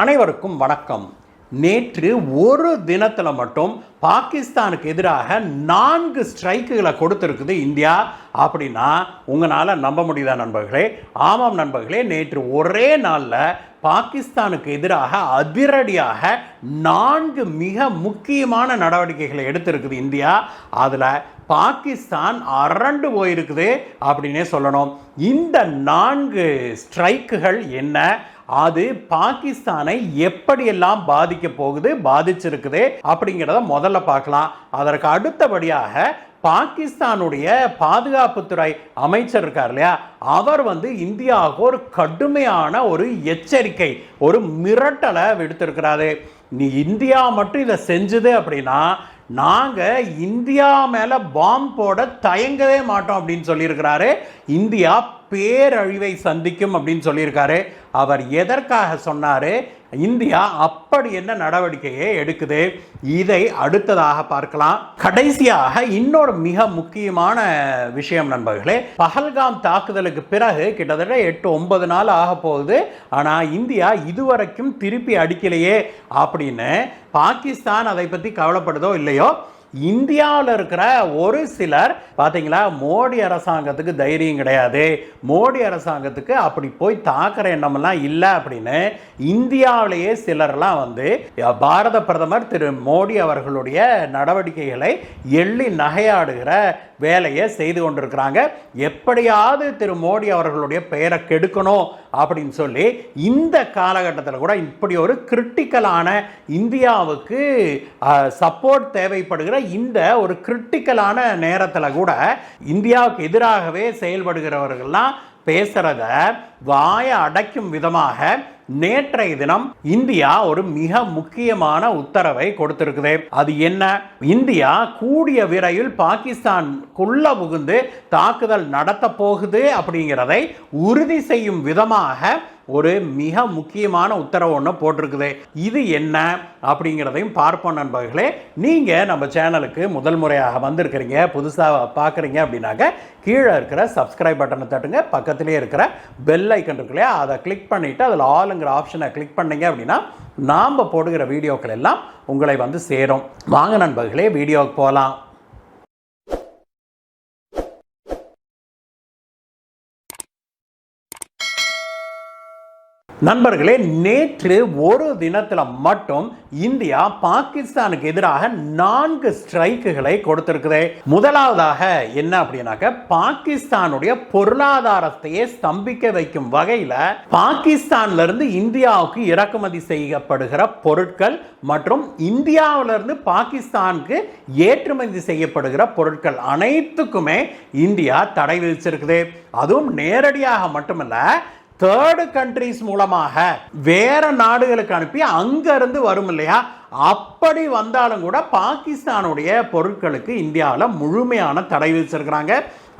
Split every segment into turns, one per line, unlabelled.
அனைவருக்கும் வணக்கம். நேற்று ஒரு தினத்தில் மட்டும் பாகிஸ்தானுக்கு எதிராக 4 ஸ்ட்ரைக்குகளை கொடுத்துருக்குது இந்தியா. அப்படின்னா உங்களால் நம்ப முடியுதா நண்பர்களே? ஆமாம் நண்பர்களே, நேற்று ஒரே நாளில் பாகிஸ்தானுக்கு எதிராக அதிரடியாக 4 மிக முக்கியமான நடவடிக்கைகளை எடுத்திருக்குது இந்தியா. அதில் பாகிஸ்தான் அரண்டு போயிருக்குது அப்படின்னே சொல்லணும். இந்த 4 ஸ்ட்ரைக்குகள் என்ன, அது பாகிஸ்தானை எப்படியெல்லாம் பாதிக்க போகுது, பாதிச்சிருக்குது அப்படிங்கிறத முதல்ல பார்க்கலாம். அதற்கு அடுத்தபடியாக பாகிஸ்தானுடைய பாதுகாப்புத்துறை அமைச்சர் இருக்கார் இல்லையா, அவர் இந்தியாவுக்கு ஒரு கடுமையான ஒரு எச்சரிக்கை, ஒரு மிரட்டலை விடுத்திருக்கிறாரு. நீ இந்தியா மட்டும் இதை செஞ்சுது அப்படின்னா நாங்கள் இந்தியா மேலே பாம்பு போட தயங்கவே மாட்டோம் அப்படின்னு சொல்லியிருக்கிறாரு. இந்தியா பேரழிவை சந்திக்கும் அப்படின்னு சொல்லியிருக்காரு. அவர் எதற்காக சொன்னார், இந்தியா அப்படி என்ன நடவடிக்கையை எடுக்குது, இதை அடுத்ததாக பார்க்கலாம். கடைசியாக இன்னொரு மிக முக்கியமான விஷயம் நண்பர்களே, பஹல்காம் தாக்குதலுக்கு பிறகு கிட்டத்தட்ட 8-9 நாள் ஆக போகுது. ஆனால் இந்தியா இதுவரைக்கும் திருப்பி அடிக்கலையே அப்படின்னு பாகிஸ்தான் அதை பற்றி கவலைப்படுதோ இல்லையோ, இந்தியாவில் இருக்கிற ஒரு சிலர் பார்த்தீங்களா, மோடி அரசாங்கத்துக்கு தைரியம் கிடையாது, மோடி அரசாங்கத்துக்கு அப்படி போய் தாக்குற எண்ணமெல்லாம் இல்லை அப்படின்னு இந்தியாவிலேயே சிலர்லாம் பாரத பிரதமர் திரு மோடி அவர்களுடைய நடவடிக்கைகளை எள்ளி நகையாடுகிற வேலையை செய்து கொண்டிருக்கிறாங்க. எப்படியாவது திரு மோடி அவர்களுடைய பெயரை கெடுக்கணும் அப்படின்னு சொல்லி இந்த காலகட்டத்தில் கூட இப்படி ஒரு கிரிட்டிக்கலான இந்தியாவுக்கு சப்போர்ட் தேவைப்படுகிற இந்த ஒரு கிரிட்டிக்கலான நேரத்தில் கூட இந்தியாவுக்கு எதிராகவே செயல்படுகிறவர்கள்லாம் பேசுறத வாயை அடைக்கும் விதமாக நேற்றைய தினம் இந்தியா ஒரு மிக முக்கியமான உத்தரவை கொடுத்திருக்குது. அது என்ன? இந்தியா கூடிய விரைவில் பாகிஸ்தானுக்குள்ள புகுந்து தாக்குதல் நடத்த போகுது அப்படிங்கிறதை உறுதி செய்யும் விதமாக ஒரு மிக முக்கியமான உத்தரவு ஒன்று போட்டிருக்குது. இது என்ன அப்படிங்கிறதையும் பார்ப்போம் நண்பர்களே. நீங்கள் நம்ம சேனலுக்கு முதல் முறையாக வந்திருக்கிறீங்க, புதுசாக பார்க்குறீங்க அப்படின்னாக்க கீழே இருக்கிற சப்ஸ்கிரைப் பட்டனை தட்டுங்க. பக்கத்திலே இருக்கிற பெல் ஐக்கன் இருக்கு இல்லையா, அதை கிளிக் பண்ணிவிட்டு அதில் ஆளுங்கிற ஆப்ஷனை கிளிக் பண்ணீங்க அப்படின்னா நாம் போடுகிற வீடியோக்கள் எல்லாம் உங்களை சேரும். வாங்க நண்பர்களே, வீடியோவுக்கு போகலாம். நண்பர்களே, நேற்று ஒரு தினத்தில் மட்டும் இந்தியா பாகிஸ்தானுக்கு எதிராக 4 ஸ்ட்ரைக்குகளை கொடுத்திருக்குது. முதலாவதாக என்ன அப்படின்னாக்க, பாகிஸ்தானுடைய பொருளாதாரத்தையே ஸ்தம்பிக்க வைக்கும் வகையில் பாகிஸ்தான்ல இருந்து இந்தியாவுக்கு இறக்குமதி செய்யப்படுகிற பொருட்கள் மற்றும் இந்தியாவிலிருந்து பாகிஸ்தானுக்கு ஏற்றுமதி செய்யப்படுகிற பொருட்கள் அனைத்துக்குமே இந்தியா தடை விதிச்சிருக்குது. அதுவும் நேரடியாக மட்டுமல்ல, தேர்டு கண்ட்ரிஸ் மூலமாக வேற நாடுகளுக்கு அனுப்பி அங்கிருந்து வரும் இல்லையா, அப்படி வந்தாலும் கூட பாகிஸ்தானுடைய பொருட்களுக்கு இந்தியாவில் முழுமையான தடை விதிச்சிருக்கிறாங்க.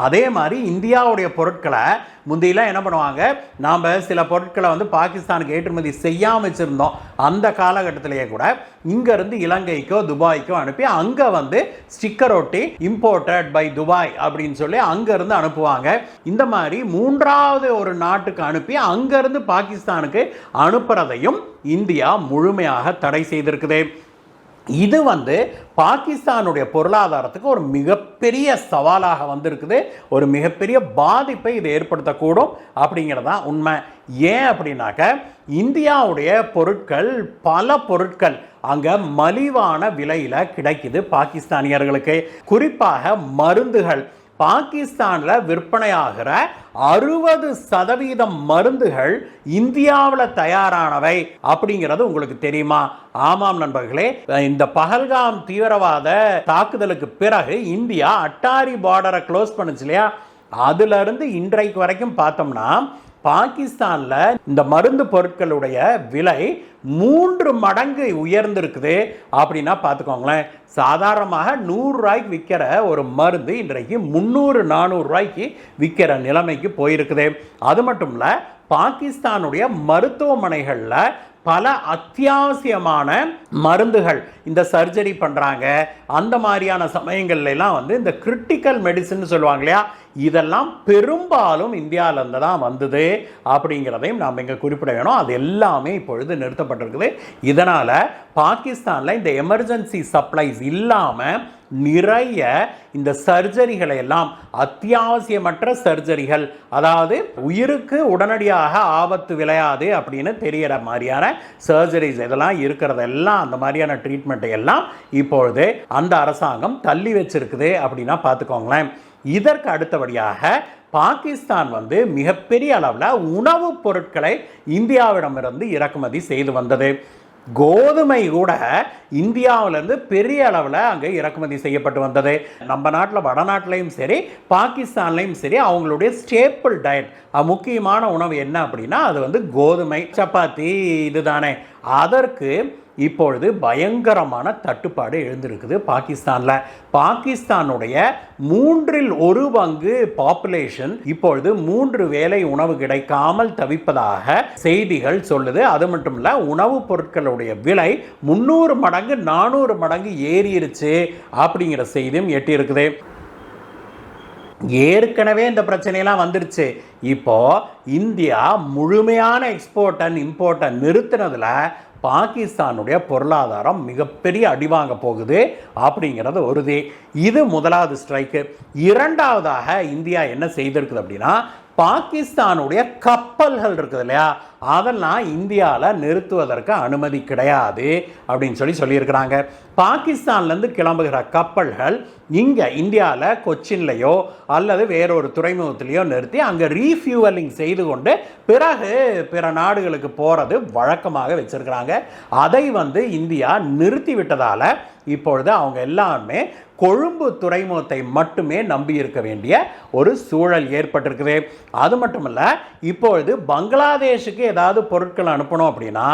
அதே மாதிரி இந்தியாவுடைய பொருட்களை முந்தையெல்லாம் என்ன பண்ணுவாங்க, நாம் சில பொருட்களை பாகிஸ்தானுக்கு ஏற்றுமதி செய்யாமல் வச்சுருந்தோம். அந்த காலகட்டத்திலேயே கூட இங்கேருந்து இலங்கைக்கோ துபாய்க்கோ அனுப்பி அங்கே ஸ்டிக்கர் ஒட்டி இம்போர்ட்டட் பை துபாய் அப்படின்னு சொல்லி அங்கேருந்து அனுப்புவாங்க. இந்த மாதிரி மூன்றாவது ஒரு நாட்டுக்கு அனுப்பி அங்கேருந்து பாகிஸ்தானுக்கு அனுப்புறதையும் இந்தியா முழுமையாக தடை செய்திருக்குது. இது பாகிஸ்தானுடைய பொருளாதாரத்துக்கு ஒரு மிகப்பெரிய சவாலாக வந்திருக்குது. ஒரு மிகப்பெரிய பாதிப்பை இது ஏற்படுத்தக்கூடும் அப்படிங்கிறதான் உண்மை. ஏன் அப்படின்னாக்க, இந்தியாவுடைய பொருட்கள், பல பொருட்கள் அங்கே மலிவான விலையில் கிடைக்குது பாகிஸ்தானியர்களுக்கு. குறிப்பாக மருந்துகள், பாகிஸ்தானில் விற்பனையாகிற 60% மருந்துகள் இந்தியாவில் தயாரானவை அப்படிங்கிறது உங்களுக்கு தெரியுமா? ஆமாம் நண்பர்களே, இந்த பஹல்காம் தீவிரவாத தாக்குதலுக்கு பிறகு இந்தியா அட்டாரி பார்டரை க்ளோஸ் பண்ணுச்சு இல்லையா, அதுல இருந்து இன்றைக்கு வரைக்கும் பார்த்தோம்னா பாகிஸ்தானில் இந்த மருந்து பொருட்களுடைய விலை 3 மடங்கு உயர்ந்திருக்குது அப்படின்னா பார்த்துக்கோங்களேன். சாதாரணமாக 100 ரூபாய்க்கு விற்கிற ஒரு மருந்து இன்றைக்கு 300-400 ரூபாய்க்கு விற்கிற நிலைமைக்கு போயிருக்குது. அது மட்டும் இல்லை, பாகிஸ்தானுடைய மருத்துவமனைகளில் பல அத்தியாவசியமான மருந்துகள் இந்த சர்ஜரி பண்ணுறாங்க அந்த மாதிரியான சமயங்கள்ல எல்லாம் வந்து இந்த கிரிட்டிக்கல் மெடிசன் சொல்லுவாங்க இல்லையா, இதெல்லாம் பெரும்பாலும் இந்தியாவிலேருந்து தான் வந்தது அப்படிங்கிறதையும் நாம் இங்கே குறிப்பிட வேணும். அது எல்லாமே இப்பொழுது நிறுத்தப்பட்டிருக்குது. இதனால் பாகிஸ்தானில் இந்த எமர்ஜென்சி சப்ளைஸ் இல்லாமல் நிறைய இந்த சர்ஜரிகளை எல்லாம், அத்தியாவசியமற்ற சர்ஜரிகள், அதாவது உயிருக்கு உடனடியாக ஆபத்து விளையாது அப்படின்னு தெரியற மாதிரியான சர்ஜரிஸ் இதெல்லாம் இருக்கிறதெல்லாம், அந்த மாதிரியான ட்ரீட்மெண்ட்டை எல்லாம் இப்பொழுது அந்த அரசாங்கம் தள்ளி வச்சிருக்குது அப்படின்னா பார்த்துக்கோங்களேன். இதற்கு அடுத்தபடியாக பாகிஸ்தான் வந்து மிகப்பெரிய அளவில் உணவுப் பொருட்களை இந்தியாவிடமிருந்து இறக்குமதி செய்து வந்தது. கோதுமை கூட இந்தியாவிலேருந்து பெரிய அளவில் அங்கே இறக்குமதி செய்யப்பட்டு வந்தது. நம்ம நாட்டில் வடநாட்டிலையும் சரி பாகிஸ்தான்லையும் சரி அவங்களுடைய ஸ்டேப்பிள் டயட், முக்கியமான உணவு என்ன அப்படின்னா அது வந்து கோதுமை, சப்பாத்தி இதுதானே. அதற்கு இப்பொழுது பயங்கரமான தட்டுப்பாடு எழுந்திருக்குது பாகிஸ்தானில். பாகிஸ்தானுடைய 1/3 பாப்புலேஷன் இப்பொழுது 3 வேளை உணவு கிடைக்காமல் தவிப்பதாக செய்திகள் சொல்லுது. அது மட்டும் இல்லை, உணவுப் பொருட்களுடைய விலை 300 மடங்கு 400 மடங்கு ஏறிடுச்சு அப்படிங்கிற செய்தியும் எட்டியிருக்குது. ஏற்கனவே இந்த பிரச்சனையெல்லாம் வந்துருச்சு. இப்போ இந்தியா முழுமையான எக்ஸ்போர்ட் அண்ட் இம்போர்ட்டை நிறுத்தினதுல பாகிஸ்தானுடைய பொருளாதாரம் மிகப்பெரிய அடிவாங்க போகுது அப்படிங்கிறது உறுதி. இது முதலாவது ஸ்ட்ரைக்கு. இரண்டாவதாக இந்தியா என்ன செய்திருக்குது அப்படின்னா, பாகிஸ்தானுடைய கப்பல்கள் இருக்குது இல்லையா, அதெல்லாம் இந்தியாவில் நிறுத்துவதற்கு அனுமதி கிடையாது அப்படின்னு சொல்லியிருக்கிறாங்க. பாகிஸ்தான்லேருந்து கிளம்புகிற கப்பல்கள் இங்கே இந்தியாவில் கொச்சின்லையோ அல்லது வேறொரு துறைமுகத்திலையோ நிறுத்தி அங்கே ரீஃபியூவலிங் செய்து கொண்டு பிறகு பிற நாடுகளுக்கு போகிறது வழக்கமாக வச்சிருக்கிறாங்க. அதை வந்து இந்தியா நிறுத்தி விட்டதால் இப்பொழுது அவங்க எல்லாருமே கொழும்பு துறைமுகத்தை மட்டுமே நம்பி இருக்க வேண்டிய ஒரு சூழல் ஏற்பட்டிருக்குது. அது மட்டுமல்ல, இப்பொழுது பங்களாதேஷுக்கு ஏதாவது பொருட்கள் அனுப்பணும் அப்படின்னா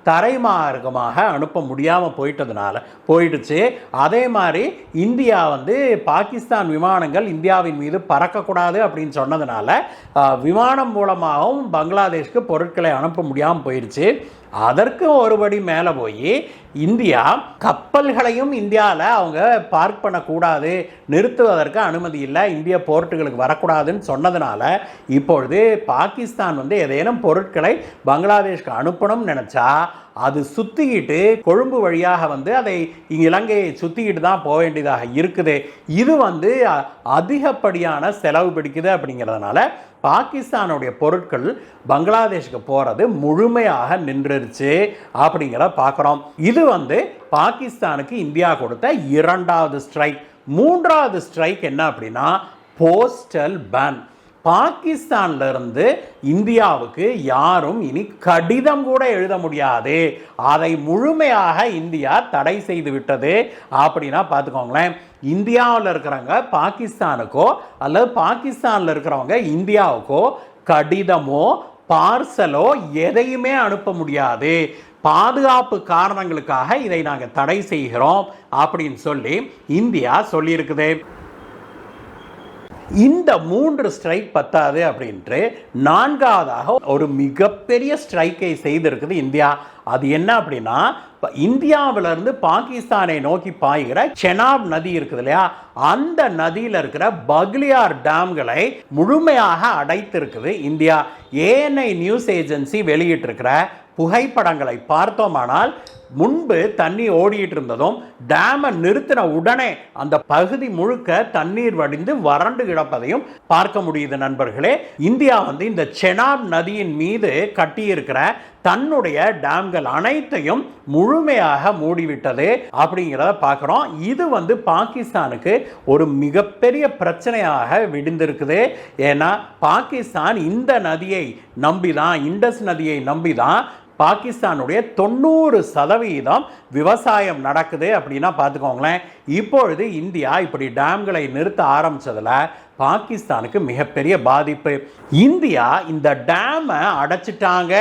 தரைமார்க்கமாக அனுப்ப முடியாமல் போயிடுச்சு. அதே மாதிரி இந்தியா வந்து பாகிஸ்தான் விமானங்கள் இந்தியாவின் மீது பறக்கக்கூடாது அப்படின்னு சொன்னதுனால விமானம் மூலமாகவும் பங்களாதேஷ்க்கு பொருட்களை அனுப்ப முடியாமல் போயிடுச்சு. அதற்கு ஒருபடி மேலே போய் இந்தியா கப்பல்களையும் இந்தியாவில் அவங்க பார்க் பண்ணக்கூடாது, நிறுத்துவதற்கு அனுமதி இல்லை, இந்திய போர்ட்டுகளுக்கு வரக்கூடாதுன்னு சொன்னதுனால இப்பொழுது பாகிஸ்தான் வந்து ஏதேனும் பொருட்களை பங்களாதேஷ்க்கு அனுப்பணும்னு நினச்சா அது சுற்றிக்கிட்டு கொழும்பு வழியாக வந்து அதை இலங்கையை சுற்றிக்கிட்டு தான் போக வேண்டியதாக இருக்குது. இது வந்து அதிகப்படியான செலவு பிடிக்குது. அப்படிங்கிறதுனால பாகிஸ்தானுடைய பொருட்கள் பங்களாதேஷுக்கு போகிறது முழுமையாக நின்றுருச்சு அப்படிங்கிறத பார்க்குறோம். இது வந்து பாகிஸ்தானுக்கு இந்தியா கொடுத்த இரண்டாவது ஸ்ட்ரைக். மூன்றாவது ஸ்ட்ரைக் என்ன அப்படின்னா போஸ்டல் பேன். பாகிஸ்தான்ல இருந்து இந்தியாவுக்கு யாரும் இனி கடிதம் கூட எழுத முடியாது, அதை முழுமையாக இந்தியா தடை செய்து விட்டது அப்படின்னா பார்த்துக்கோங்களேன். இந்தியாவில் இருக்கிறவங்க பாகிஸ்தானுக்கோ அல்லது பாகிஸ்தானில் இருக்கிறவங்க இந்தியாவுக்கோ கடிதமோ பார்சலோ எதையுமே அனுப்ப முடியாது, பாதுகாப்பு காரணங்களுக்காக இதை நாங்கள் தடை செய்கிறோம் அப்படின்னு சொல்லி இந்தியா சொல்லியிருக்குது. இந்த 3 ஸ்ட்ரைக் பத்தாது அப்படின்ட்டு நான்காவதாக ஒரு மிகப்பெரிய ஸ்ட்ரைக்கை செய்திருக்குது இந்தியா. அது என்ன அப்படின்னா, இந்தியாவிலிருந்து பாகிஸ்தானை நோக்கி பாய்கிற செனாப் நதி இருக்குது இல்லையா, அந்த நதியில் இருக்கிற பக்லியார் டேம்களை முழுமையாக அடைத்திருக்குது இந்தியா. ஏஎன்ஐ நியூஸ் ஏஜென்சி வெளியிட்டிருக்கிற புகைப்படங்களை பார்த்தோமானால் முன்பு தண்ணி ஓடிட்டு இருந்ததும் டேமை நிறுத்தின உடனே அந்த பகுதி முழுக்க தண்ணீர் வடிந்து வறண்டு கிடப்பதையும் பார்க்க முடியுது நண்பர்களே. இந்தியா வந்து இந்த செனாப் நதியின் மீது கட்டியிருக்கிற தன்னுடைய டேம்கள் அனைத்தையும் முழுமையாக மூடிவிட்டது அப்படிங்கிறத பார்க்குறோம். இது வந்து பாகிஸ்தானுக்கு ஒரு மிகப்பெரிய பிரச்சனையாக விடிந்திருக்குது. ஏன்னா பாகிஸ்தான் இந்த நதியை நம்பிதான், இண்டஸ் நதியை நம்பிதான் பாகிஸ்தானுடைய 90% விவசாயம் நடக்குது அப்படின்னா பார்த்துக்கோங்களேன். இப்பொழுது இந்தியா இப்படி டேம்களை நிறுத்த ஆரம்பிச்சதுல பாகிஸ்தானுக்கு மிகப்பெரிய பாதிப்பு. இந்தியா இந்த டேமை அடைச்சிட்டாங்க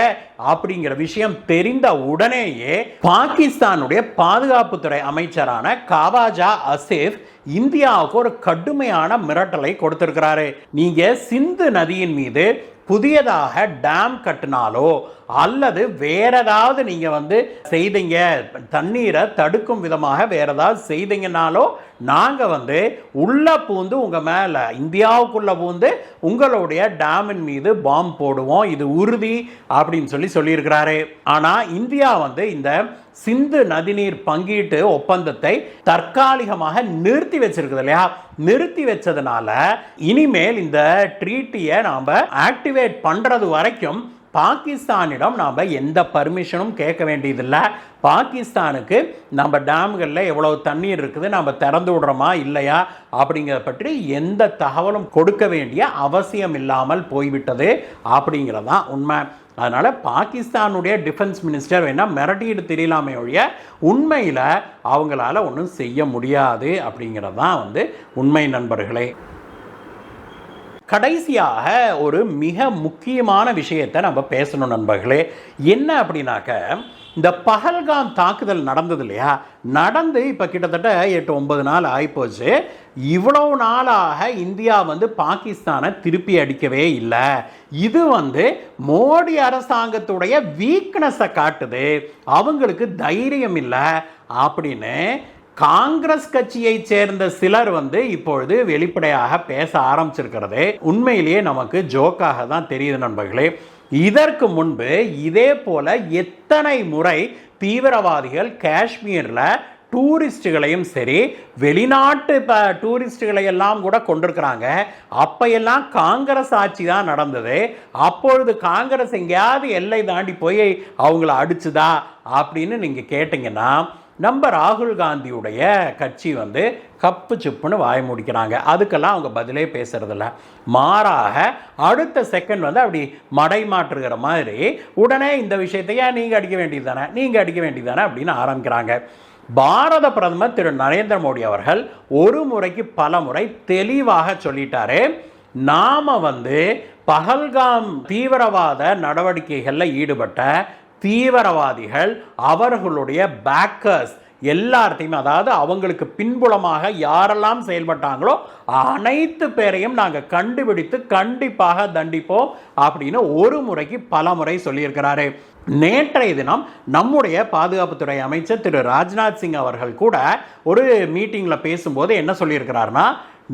அப்படிங்கிற விஷயம் தெரிந்த உடனேயே பாகிஸ்தானுடைய பாதுகாப்புத்துறை அமைச்சரான காவாஜா அசீஃப் இந்தியாவுக்கு ஒரு கடுமையான மிரட்டலை கொடுத்திருக்கிறாரு. நீங்க சிந்து நதியின் மீது புதியதாக டேம் கட்டினாலோ அல்லது வேற ஏதாவது நீங்க செய்தீங்க, தண்ணீரை தடுக்கும் விதமாக வேற ஏதாவது செய்தீங்கனாலோ நாங்க உள்ள பூந்து உங்க மேல, இந்தியாவுக்குள்ள பூந்து உங்களுடைய டேமின் மீது பாம்பு போடுவோம், இது உறுதி அப்படின்னு சொல்லியிருக்கிறாரு. ஆனா இந்தியா இந்த சிந்து நதிநீர் பங்கீட்டு ஒப்பந்தத்தை தற்காலிகமாக நிறுத்தி வச்சிருக்குது இல்லையா? நிறுத்தி வச்சதுனால இனிமேல் இந்த ட்ரீட்டியை நாம ஆக்டிவேட் பண்றது வரைக்கும் பாகிஸ்தானிடம் நாம் எந்த பர்மிஷனும் கேட்க வேண்டியதில்லை. பாகிஸ்தானுக்கு நம்ம டேம்களில் எவ்வளவு தண்ணீர் இருக்குது, நம்ம திறந்து விடுறோமா இல்லையா அப்படிங்கிறத பற்றி எந்த தகவலும் கொடுக்க வேண்டிய அவசியம் இல்லாமல் போய்விட்டது அப்படிங்கிறதான் உண்மை. அதனால் பாகிஸ்தானுடைய டிஃபென்ஸ் மினிஸ்டர் வேணால் மிரட்டிட்டு தெரியலாமே ஒழிய உண்மையில் அவங்களால ஒன்றும் செய்ய முடியாது அப்படிங்கிறதான் உண்மை நண்பர்களே. கடைசியாக ஒரு மிக முக்கியமான விஷயத்தை நம்ம பேசணும் நண்பர்களே. என்ன அப்படின்னாக்க, இந்த பஹல்காம் தாக்குதல் நடந்தது இல்லையா? நடந்து இப்போ கிட்டத்தட்ட 8-9 நாள் ஆகிப்போச்சு. இவ்வளவு நாளாக இந்தியா பாகிஸ்தானை திருப்பி அடிக்கவே இல்லை. இது மோடி அரசாங்கத்துடைய வீக்னஸை காட்டுது, அவங்களுக்கு தைரியம் இல்லை அப்படின்னு காங்கிரஸ் கட்சியை சேர்ந்த சிலர் இப்பொழுது வெளிப்படையாக பேச ஆரம்பிச்சிருக்கிறது உண்மையிலேயே நமக்கு ஜோக்காக தான் தெரியுது நண்பர்களே. இதற்கு முன்பு இதே போல எத்தனை முறை தீவிரவாதிகள் காஷ்மீரில் டூரிஸ்டுகளையும் சரி வெளிநாட்டு டூரிஸ்டுகளை எல்லாம் கூட கொண்டிருக்கிறாங்க. அப்பையெல்லாம் காங்கிரஸ் ஆட்சி தான் நடந்தது. அப்பொழுது காங்கிரஸ் எங்கேயாவது எல்லை தாண்டி போய் அவங்கள அடிச்சுதா அப்படின்னு நீங்கள் கேட்டிங்கன்னா நம்ம ராகுல் காந்தியுடைய கட்சி கப்பு சுப்புன்னு வாய முடிக்கிறாங்க. அதுக்கெல்லாம் அவங்க பதிலே பேசுறதில்ல. மாறாக அடுத்த செகண்ட் அப்படி மடை மாற்றுகிற மாதிரி உடனே இந்த விஷயத்தையே நீங்கள் அடிக்க வேண்டியது தானே, நீங்கள் அடிக்க வேண்டியது தானே அப்படின்னு ஆரம்பிக்கிறாங்க. பாரத பிரதமர் திரு நரேந்திர மோடி அவர்கள் ஒரு முறைக்கு பல முறை தெளிவாக சொல்லிட்டாரு, நாம பஹல்காம் தீவிரவாத நடவடிக்கைகளில் ஈடுபட்ட தீவிரவாதிகள் அவர்களுடைய பேக்கர்ஸ் எல்லாத்தையுமே, அதாவது அவங்களுக்கு பின்புலமாக யாரெல்லாம் செயல்பட்டாங்களோ அனைத்து பேரையும் நாங்கள் கண்டுபிடித்து கண்டிப்பாக தண்டிப்போம் அப்படின்னு ஒரு முறைக்கு பல முறை சொல்லியிருக்கிறாரு. நேற்றைய தினம் நம்முடைய பாதுகாப்புத்துறை அமைச்சர் திரு ராஜ்நாத் சிங் அவர்கள் கூட ஒரு மீட்டிங்கில் பேசும்போது என்ன சொல்லியிருக்கிறார்னா,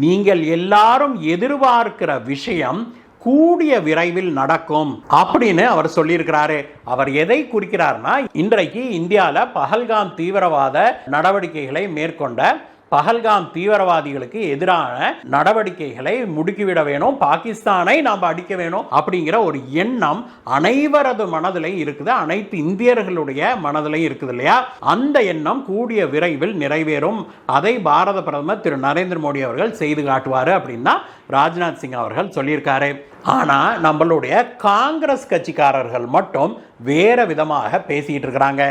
நீங்கள் எல்லாரும் எதிர்பார்க்கிற விஷயம் கூடிய விரைவில் நடக்கும் அப்படின்னு அவர் சொல்லியிருக்கிறாரு. அவர் எதை குறிக்கிறார்னா, இன்றைக்கு இந்தியாவில் பஹல்காம் தீவிரவாத நடவடிக்கைகளை மேற்கொண்ட பஹல்காம் தீவிரவாதிகளுக்கு எதிரான நடவடிக்கைகளை முடுக்கிவிட வேணும், பாகிஸ்தானை நாம் அடிக்க வேணும் அப்படிங்கிற ஒரு எண்ணம் அனைவரது மனதிலையும் இருக்குது, அனைத்து இந்தியர்களுடைய மனதிலையும் இருக்குது இல்லையா? அந்த எண்ணம் கூடிய விரைவில் நிறைவேறும். அதை பாரத பிரதமர் திரு நரேந்திர மோடி அவர்கள் செய்து காட்டுவார் அப்படின்னு தான் ராஜ்நாத் சிங் அவர்கள் சொல்லியிருக்காரு. ஆனால் நம்மளுடைய காங்கிரஸ் கட்சிக்காரர்கள் மட்டும் வேற விதமாக பேசிட்டு இருக்கிறாங்க.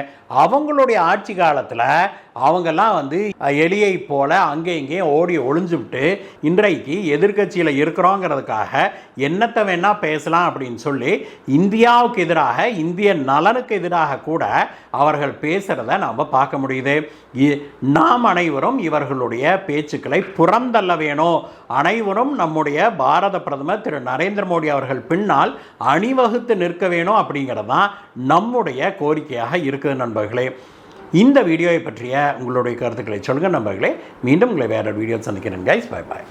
அவங்களுடைய ஆட்சி காலத்தில் அவங்கெல்லாம் எலியை போல அங்கே இங்கேயும் ஓடி ஒளிஞ்சுவிட்டு இன்றைக்கு எதிர்கட்சியில் இருக்கிறோங்கிறதுக்காக என்னத்தை வேணா பேசலாம் அப்படின்னு சொல்லி இந்தியாவுக்கு எதிராக, இந்திய நலனுக்கு எதிராக கூட அவர்கள் பேசுகிறத நாம் பார்க்க முடியுது. நாம் அனைவரும் இவர்களுடைய பேச்சுக்களை புறந்தள்ள வேணும். அனைவரும் நம்முடைய பாரத பிரதமர் திரு நரேந்திர மோடி அவர்கள் பின்னால் அணிவகுத்து நிற்க வேணும் அப்படிங்கிறது தான் நம்முடைய கோரிக்கையாக இருக்குது நண்பர்களே. இந்த வீடியோவை பற்றிய உங்களுடைய கருத்துக்களை சொல்லுங்கள் நண்பர்களே. மீண்டும் உங்களை வேற வீடியோ சந்திக்கிறேன் கைஸ். Bye bye.